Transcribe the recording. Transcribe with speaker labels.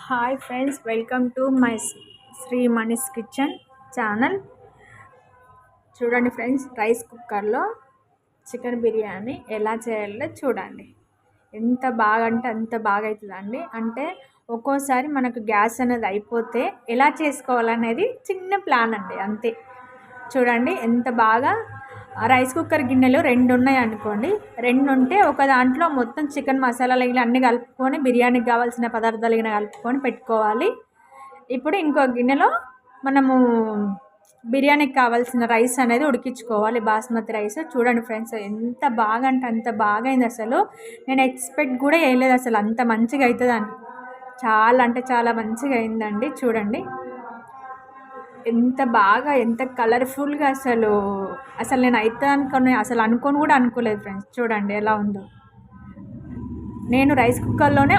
Speaker 1: Hi friends, welcome to my Sri Mani's kitchen channel. చూడండి friends, rice కుక్కర్లో chicken biryani ఎలా చేయాలో చూడండి. ఎంత బాగా అంటే అంత బాగా అవుతుందండి. అంటే ఒక్కోసారి మనకు గ్యాస్ అనేది అయిపోతే ఎలా చేసుకోవాలనేది చిన్న ప్లాన్ అండి, అంతే. చూడండి ఎంత బాగా. రైస్ కుక్కర్ గిన్నెలు 2 ఉన్నాయి అనుకోండి. 2 ఉంటే ఒక దాంట్లో మొత్తం చికెన్ మసాలాలు ఇలా అన్నీ కలుపుకొని బిర్యానీకి కావాల్సిన పదార్థాలు ఇలా కలుపుకొని పెట్టుకోవాలి. ఇప్పుడు ఇంకో గిన్నెలో మనము బిర్యానీకి కావాల్సిన రైస్ అనేది ఉడికించుకోవాలి, బాస్మతి రైస్. చూడండి ఫ్రెండ్స్, ఎంత బాగా అంటే అంత బాగా అయింది. అసలు నేను ఎక్స్పెక్ట్ కూడా చేయలేదు అసలు అంత మంచిగా అవుతుందని. చాలా అంటే చాలా మంచిగా అయిందండి. చూడండి ఎంత బాగా, ఎంత కలర్ఫుల్గా. అసలు నేను అయితే అనుకోని కూడా అనుకోలేదు ఫ్రెండ్స్. చూడండి ఎలా ఉందో. నేను రైస్ కుక్కర్లోనే